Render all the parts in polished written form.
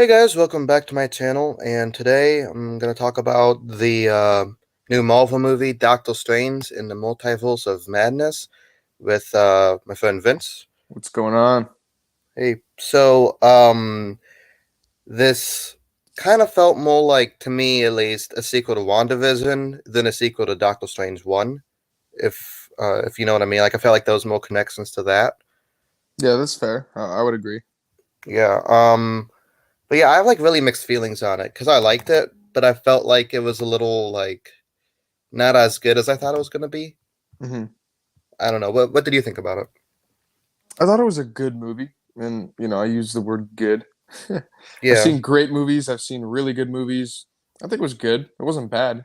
Hey guys, welcome back to my channel, and today I'm going to talk about the new Marvel movie, Doctor Strange in the Multiverse of Madness, with my friend Vince. What's going on? Hey, this kind of felt more like, to me at least, a sequel to WandaVision than a sequel to Doctor Strange 1, if you know what I mean. Like, I felt like there was more connections to that. Yeah, that's fair. I would agree. Yeah, but yeah, I have like really mixed feelings on it, because I liked it, but I felt like it was a little, like, not as good as I thought it was going to be. hmm I don't know. What did you think about it? I thought it was a good movie, and I use the word good. I've Yeah. seen great movies. I've seen really good movies. I think it was good. It wasn't bad.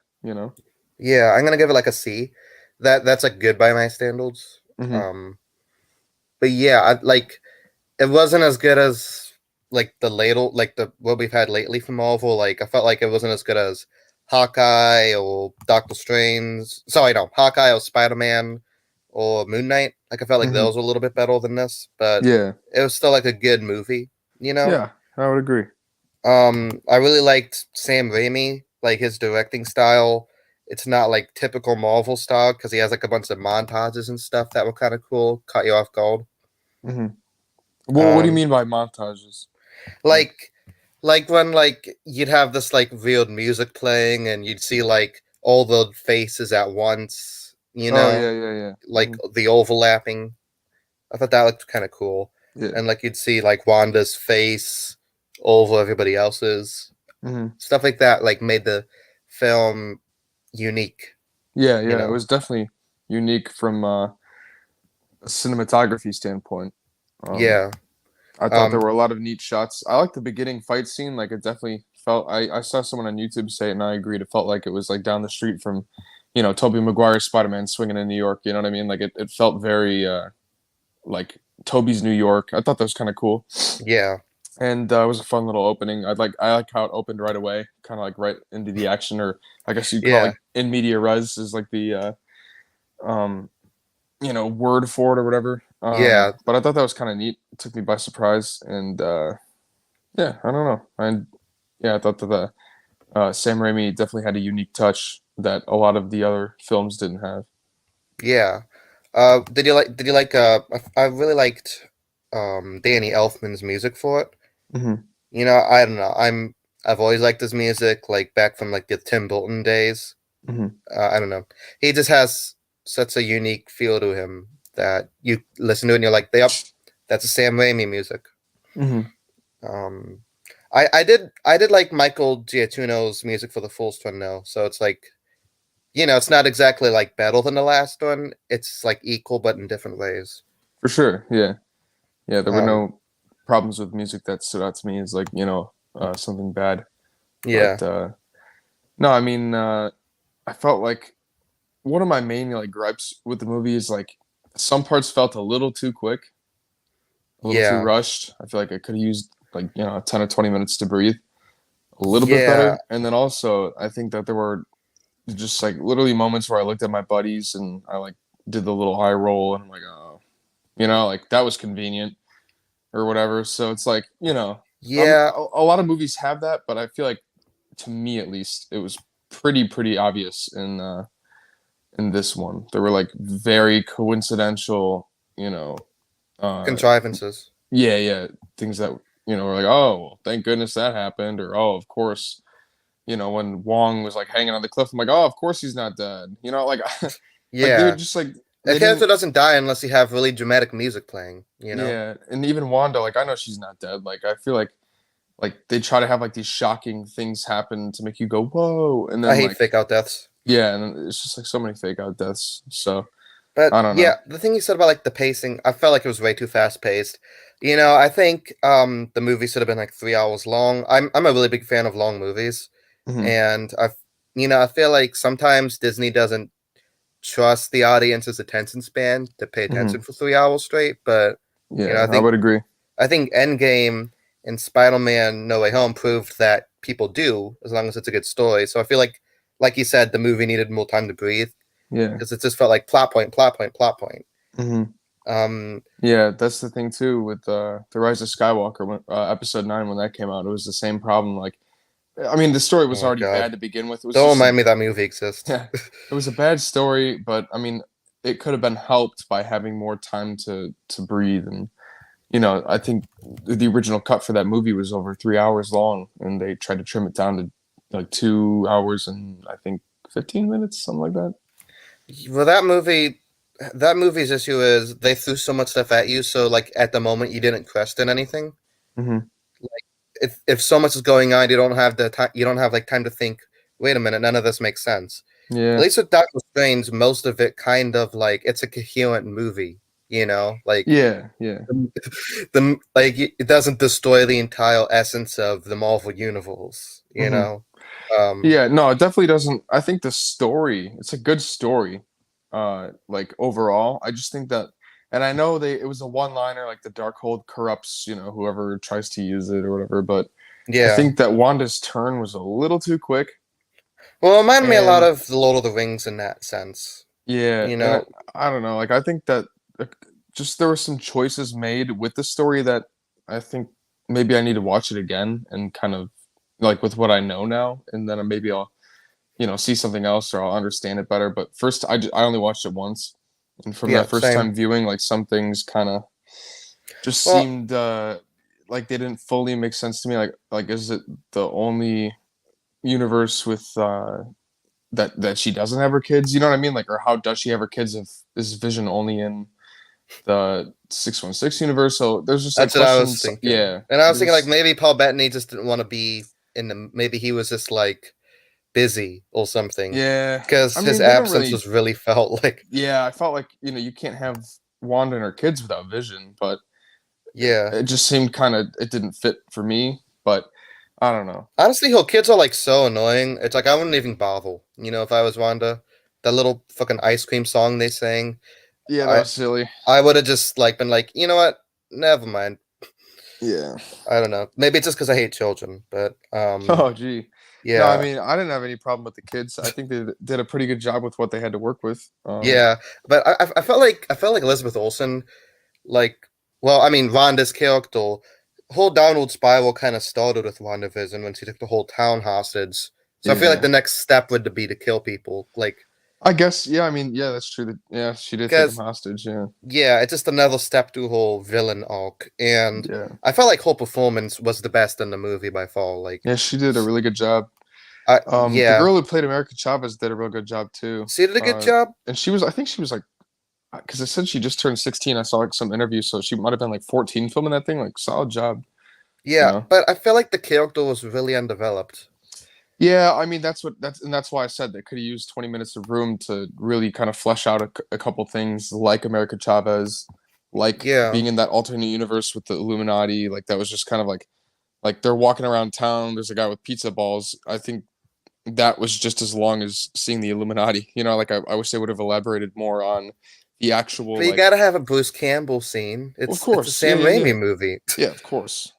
Yeah, I'm going to give it like a C. That's like good by my standards. hmm Um but yeah, like it wasn't as good as like the what we've had lately from Marvel. Like I felt like it wasn't as good as Hawkeye or Doctor Strange. Sorry, no, Hawkeye or Spider-Man or Moon Knight. Like I felt like hmm those were a little bit better than this, but Yeah, it was still like a good movie, you know? yeah, I would agree. I really liked Sam Raimi, like his directing style. It's not like typical Marvel style because he has like a bunch of montages and stuff that were kind of cool, caught you off guard. hmm What do you Um, mean by montages? Like, like like when like you'd have this like weird music playing and you'd see like all the faces at once, oh yeah, yeah, yeah, like the overlapping. I thought that looked kind of cool. yeah, And like you'd see like Wanda's face over everybody else's. hmm Stuff like that like made the film unique, yeah, you yeah. It know. was definitely unique from a cinematography standpoint. Um, Yeah. I thought there Um were a lot of neat shots. I like the beginning fight scene. Like it definitely felt. I saw someone on YouTube say it, and I agreed. It felt like it was like down the street from, Tobey Maguire's Spider-Man swinging in New York. You know what I mean? Like it felt very like Tobey's New York. I thought that was kind of cool, yeah. and it was a fun little opening. I like how it opened right away, kind of like right into the action, or I guess you'd call it Yeah. like in media res is like the um word for it or whatever. Yeah. But I thought that was kind of neat. It took me by surprise, and yeah, I don't know. Yeah, I thought that the Sam Raimi definitely had a unique touch that a lot of the other films didn't have. Yeah. Did you like I really liked Danny Elfman's music for it. hmm I don't know. I've always liked his music like back from like the Tim Burton days. hmm I don't know. He just has such a unique feel to him that you listen to it and you're like, "Yep, that's a Sam Raimi music." hmm Um, I did like Michael Giacchino's music for the first one though, so it's like it's not exactly like better than the last one. It's like equal but in different ways. For sure. Yeah. Yeah. There were Um, no problems with music that stood out to me as like something bad. yeah, But no, I mean I felt like one of my main like gripes with the movie is like some parts felt a little too quick, a little too yeah, rushed. I feel like I could have used like 10 or 20 minutes to breathe a little bit yeah, better. And then also I think that there were just like literally moments where I looked at my buddies and I like did the little eye roll and I'm like, oh, like that was convenient or whatever. So it's like, yeah, a lot of movies have that, but I feel like to me at least, it was pretty obvious in this one. There were like very coincidental, uh, contrivances. yeah, yeah, things that were like, oh, well, thank goodness that happened, or oh, of course, when Wong was like hanging on the cliff, I'm like, oh, of course he's not dead. Like like they Yeah, would just like a they character didn't. doesn't die unless you have really dramatic music playing. Yeah, and even Wanda, like I know she's not dead. Like I feel like they try to have like these shocking things happen to make you go whoa, and I then hate like fake out deaths. yeah, and then it's just like so many fake out deaths. So But I don't yeah, know. the thing you said about like the pacing, I felt like it was way too fast paced. I think the movie should have been like 3 hours long. I'm a really big fan of long movies, hmm and I feel like sometimes Disney doesn't trust the audience's attention span to pay attention hmm for 3 hours straight. But Yeah, I I think would agree. I think Endgame and Spider-Man No Way Home proved that people do as long as it's a good story. So I feel like you said, the movie needed more time to breathe Yeah. because it just felt like plot point, plot point, plot point. hmm Yeah, that's the thing too with the Rise of Skywalker when, episode 9 when that came out. It was the same problem. Like, I mean, the story Oh was my already god. bad to begin with. It was Don't just a remind me that movie exists. yeah, it was a bad story, but I mean, it could have been helped by having more time to breathe. And I think the original cut for that movie was over 3 hours long, and they tried to trim it down to like 2 hours and I think 15 minutes, something like that. Well, that movie's issue is they threw so much stuff at you, so like at the moment you didn't question anything. Hmm. Like if so much is going on, you don't have the time. You don't have like time to think. Wait a minute, none of this makes sense. At Yeah, least with Doctor Strange, most of it kind of like it's a coherent movie. Like yeah, yeah. the like it doesn't destroy the entire essence of the Marvel universe. Hmm. Um, Yeah, no, it definitely doesn't. I think the story, it's a good story, like overall. I just think that, and I know it was a one-liner, like the Darkhold corrupts, whoever tries to use it or whatever, but I yeah. think that Wanda's turn was a little too quick. Well, it reminded me a lot And of the Lord of the Rings in that sense. yeah, You and know, I don't know, like I think that just there were some choices made with the story that I think maybe I need to watch it again and kind of like with what I know now, and then maybe I'll see something else or I'll understand it better. But first, I only watched it once, and from yeah, that first same. time viewing, like some things kind of just Well, seemed like they didn't fully make sense to me. Like is it the only universe with that she doesn't have her kids? You know what I mean? Like, or how does she have her kids if is Vision only in the 616 universe? So there's just like that's what I was questions. thinking, Yeah, and I was thinking like there's maybe Paul Bettany just didn't want to be in the. Maybe he was just like busy or something, yeah. I because his mean, they don't absence really. was really felt like. Yeah, I felt like you can't have Wanda and her kids without Vision, but Yeah, it just seemed kind of it didn't fit for me. But I don't know. honestly, her kids are like so annoying. It's like I wouldn't even bother. If I was Wanda, that little fucking ice cream song they sang, Yeah, that I was silly. I would have just like been like, you know what? Never mind. Yeah. I don't know. Maybe it's just because I hate children, but Oh, gee. No, I yeah, mean, I didn't have any problem with the kids. I think they did a pretty good job with what they had to work with. yeah. But I felt like Elizabeth Olsen, like, well, I mean, Wanda's character, whole downward spiral kind of started with WandaVision when she took the whole town hostage. So I feel like Yeah. the next step would be to kill people, like, I guess, yeah, I mean, yeah, that's true. Yeah, she did take them because hostage. Yeah. yeah, it's just another step to whole villain arc, and Yeah. I felt like her performance was the best in the movie by far. Like, Yeah, she did a really good job. The yeah, girl who played America Chavez did a real good job too. she did a good job. And I think she was like, because it said she just turned 16. I saw like some interview, so she might have been like 14 filming that thing. Like, solid job, you Yeah, know? but I feel like the character was really undeveloped. Yeah, I mean, that's why I said they could have used 20 minutes of room to really kind of flesh out a couple things like America Chavez, like Yeah. being in that alternate universe with the Illuminati. Like, that was just kind of like they're walking around town. There's a guy with pizza balls. I think that was just as long as seeing the Illuminati. Like I wish they would have elaborated more on the actual But you like. gotta have a Bruce Campbell scene. Of It's a course, yeah, Sam yeah, yeah, Raimi movie. yeah, of course.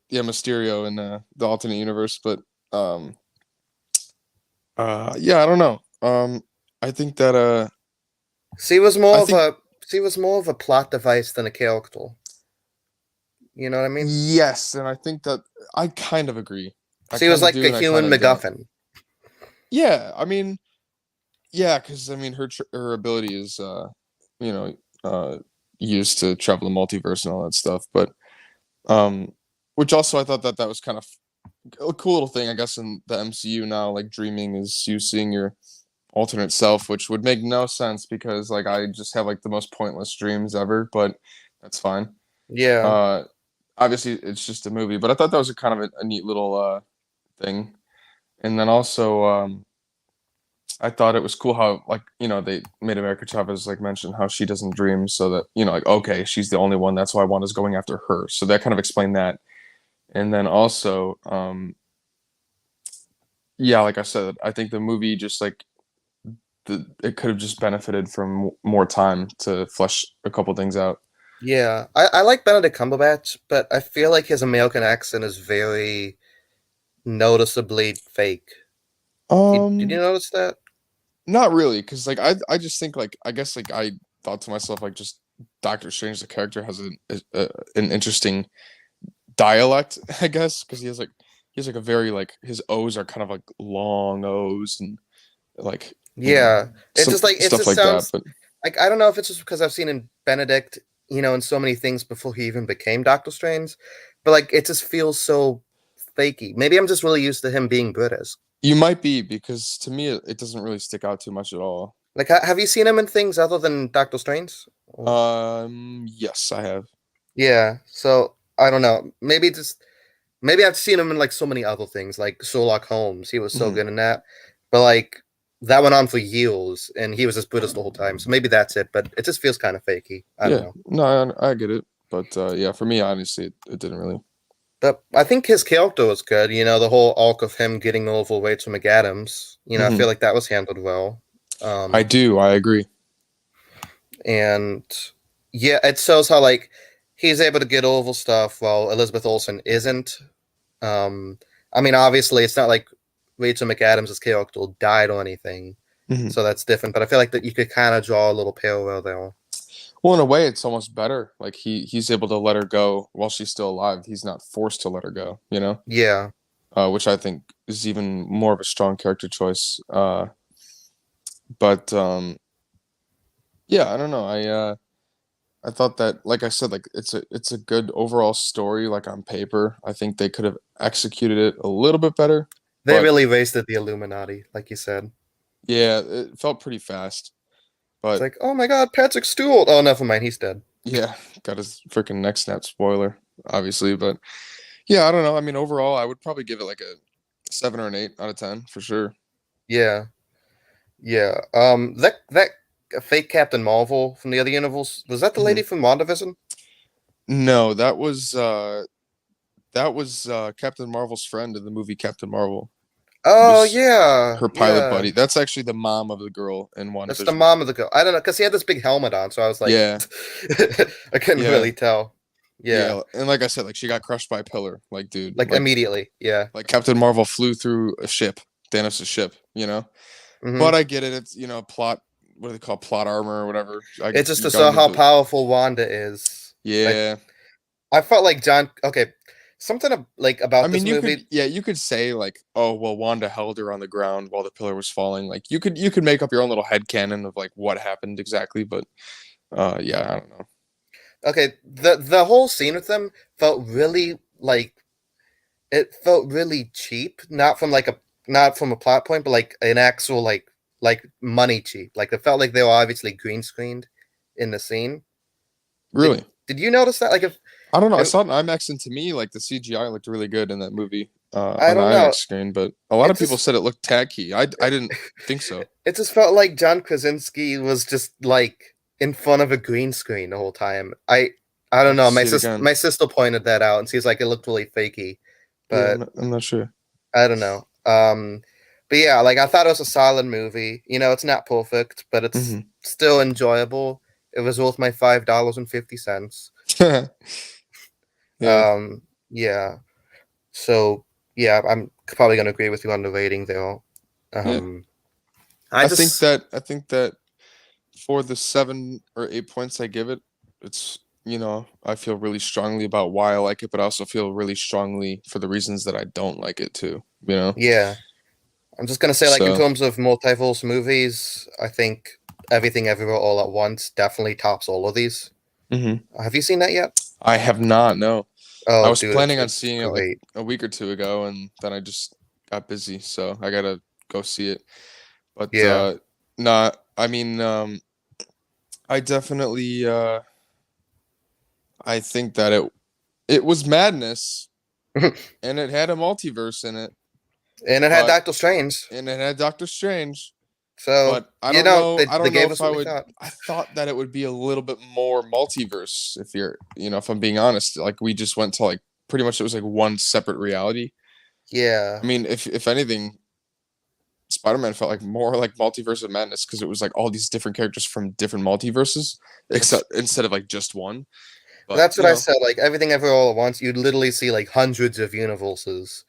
Yeah, Mysterio in the alternate universe, but um, yeah, I don't know. I think that She was I more of think a she was more of a plot device than a character. You know what I mean? yes, and I think that I kind of agree. I She was kind of like do, a and I kind human of don't. MacGuffin. Yeah, I mean, yeah, because I mean, her ability is you know, used to travel the multiverse and all that stuff, but um, which also I thought that was kind of a cool little thing, I guess, in the MCU now. Like dreaming is you seeing your alternate self, which would make no sense because like I just have like the most pointless dreams ever, but that's fine. Yeah. Uh, Obviously it's just a movie, but I thought that was a kind of a neat little thing. And then also, I thought it was cool how like they made America Chavez like mention how she doesn't dream, so that like okay, she's the only one. That's why Wanda's going after her. So that kind of explained that. And then also, yeah, like I said, I think the movie just like it could have just benefited from more time to flesh a couple things out. Yeah. I like Benedict Cumberbatch, but I feel like his American accent is very noticeably fake. Did you Um, notice that? Not really, because like I just think like I guess like I thought to myself like just Doctor Strange, the character, has an interesting dialect, I guess, because he has like a very like his O's are kind of like long O's and like Yeah, it some just like it stuff just like that. sounds But like I don't know if it's just because I've seen in Benedict, in so many things before he even became Doctor Strange, but like it just feels so fakey. Maybe I'm just really used to him being British. you might be because to me it doesn't really stick out too much at all. Like, have you seen him in things other than Doctor Strange? Or- Yes, I have. Yeah, so I don't know. Maybe I've seen him in like so many other things, like Sherlock Holmes. He was so Mhm. good in that, but like that went on for years, and he was just British the whole time. So maybe that's it. But it just feels kind of fakey. I don't Yeah, know. no, I get it, but yeah, for me, honestly, it didn't really. But I think his character was good. The whole arc of him getting over Rachel McAdams. I feel Hmm. like that was handled well. I Um, do, I agree. and yeah, it shows how like he's able to get over stuff while Elizabeth Olsen isn't. Um, I mean, obviously, it's not like Rachel McAdams' character died or anything, Hmm. so that's different. But I feel like that you could kind of draw a little parallel there. Well, in a way, it's almost better. Like he's able to let her go while she's still alive. He's not forced to let her go, Yeah, which I think is even more of a strong character choice. But yeah, I don't know. I thought that, like I said, like it's a good overall story. Like on paper, I think they could have executed it a little bit better. they But really wasted the Illuminati, like you said. yeah, it felt pretty fast. It's But like, oh my God, Patrick Stewart. Oh, never mind, he's dead. yeah, got his freaking neck snap. Spoiler, obviously. But yeah, I don't know. I mean, overall, I would probably give it like a 7 or an 8 out of 10 for sure. Yeah, yeah. That fake Captain Marvel from the other universe, was that the Hmm. lady from WandaVision? No, that was Captain Marvel's friend in the movie Captain Marvel. Oh Was yeah, her pilot yeah. buddy. That's actually the mom of the girl in That's the WandaVision. mom of the girl. I don't know, because he had this big helmet on, so I was like, Yeah, I couldn't yeah, really tell. Yeah, yeah. And like I said, like she got crushed by a pillar. Like, dude, like immediately. Yeah. like Captain Marvel flew through a ship, Thanos' ship. Hmm. But I get it. It's plot. What do they call plot armor or whatever? It's just You to got to show give how the powerful Wanda is. Like, yeah. I felt like John. Okay, something like I about this mean, movie. you could say like, oh, well, Wanda held her on the ground while the pillar was falling. Like, you could make up your own little head canon of like what happened exactly, but yeah, I don't know. Okay, the whole scene with them felt really like it felt really cheap. Not from a plot point, but like an actual like money cheap. Like it felt like they were obviously green screened in the scene. Did Really, did you notice that? Like I don't know. I if saw it in IMAX, and to me, like the CGI looked really good in that movie I on the don't IMAX know. screen, but a lot It of people just said it looked tacky. I didn't think so. it just felt like John Krasinski was just like in front of a green screen the whole time. I I'll don't have to know. see it again. My sister pointed that out, and she's like, it looked really fakey, Yeah, but I'm not sure. I don't know. But yeah, like I thought it was a solid movie. It's not perfect, but it's Hmm. still enjoyable. It was worth my $5.50. Yeah, Yeah. So yeah, I'm probably gonna agree with you on the rating there. yeah. Um, I just I think that for the 7 or 8 points I give it, it's I feel really strongly about why I like it, but I also feel really strongly for the reasons that I don't like it too. yeah. I'm just gonna say, like, in So terms of multiverse movies, I think Everything Everywhere All at Once definitely tops all of these. mhm. Have you seen that yet? I have not. No, I Oh, was dude, planning on it's seeing it like great. a week or two ago, and then I just got busy, so I gotta go see it. But Yeah. nah, I mean, I definitely I think that it was madness, And and it had a multiverse in it, it had but Doctor Strange. and it had Doctor Strange. So, But I don't know. I they don't know gave if us I what we would. thought. I thought that it would be a little bit more multiverse. If I'm being honest, like we just went to like pretty much it was like one separate reality. Yeah. I mean, if anything, Spider-Man felt like more like Multiverse of Madness because it was like all these different characters from different multiverses, It's except instead of like just one. But That's what I said. Like Everything Everywhere All at Once, you'd literally see like hundreds of universes.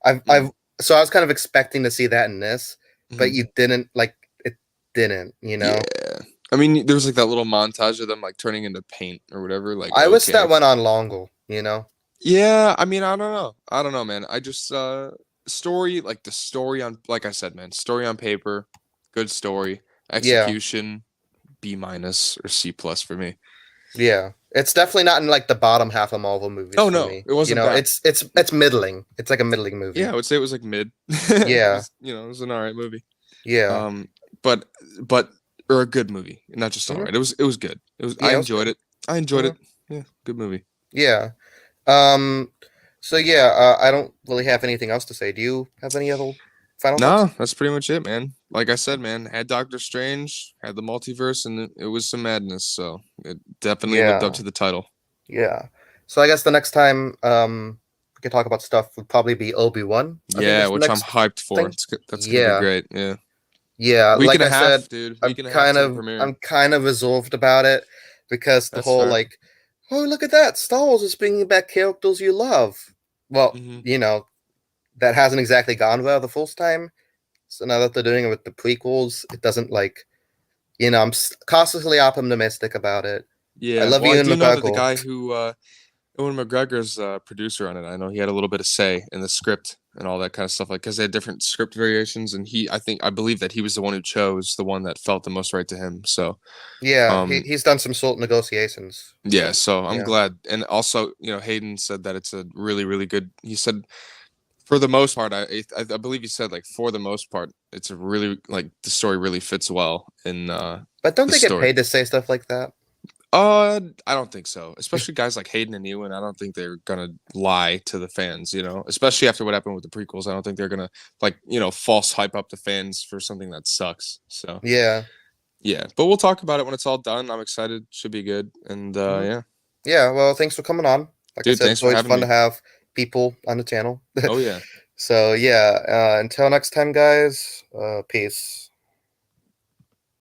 mm, I've so I was kind of expecting to see that in this, but mhm. you didn't like it didn't. Yeah. I mean, there was like that little montage of them like turning into paint or whatever. Like, I wish okay, that went on longer, you know? yeah. I mean, I don't know. I don't know, man. I just story like the story on like I said, man, story on paper, good story, Yeah, execution, B minus or C plus for me. yeah. It's definitely not in like the bottom half of Marvel movies Oh for no, me. it You wasn't know, bad. it's middling. It's like a middling Yeah, I movie. would say it was like mid. It Yeah, was, it was an alright movie. yeah. Um, but but or a good movie, not just Hmm. alright. It was good. It was I Yeah, it was enjoyed good. it. I enjoyed Hmm. it. Yeah, good movie. Yeah. Um. So yeah, I don't really have anything else to say. Do you have any other final thoughts? No, that's pretty much it, man. Like I said, man, had Doctor Strange, had the multiverse, and it was some madness. So it definitely lived up Yeah, to the title. yeah. So I guess the next time we can talk about stuff would probably be Obi-Wan. I think Yeah, is the which I'm next hyped for. thing. That's gonna be Yeah, great. Yeah, yeah. week Like and a I said, half, dude. Week and a half to the premiere. I'm kind of reserved about it because the That's whole fair. like, oh look at that, Star Wars is bringing back characters you love. Well, Hmm. that hasn't exactly gone well the first time. So now that they're doing it with the prequels, it doesn't like, I'm cautiously optimistic about it. I Yeah, love well, I Ewan do know that the McGregor. guy who Owen McGregor's producer on it. I know he had a little bit of say in the script and all that kind of stuff, like because they had different script variations, and I believe that he was the one who chose the one that felt the most right to him. So, Yeah, um, he's done some sort of negotiations. yeah, So so I'm yeah, glad. And also, Hayden said that it's a really, really good. He said for the most part, I believe he said like for the most part, it's a really like the story really fits well in but don't the they get story. paid to say stuff like that? I don't think so. Especially guys like Hayden and Ewan. I don't think they're gonna lie to the fans. Especially after what happened with the prequels. I don't think they're gonna like false hype up the fans for something that sucks. So Yeah. yeah, but we'll talk about it when it's all done. I'm excited. Should be good. And Hmm. yeah, Yeah. Well, thanks for coming on. Like I dude, said, thanks it's for always having fun to me. have people on the channel. Oh yeah. So yeah. Until next time, guys. Peace.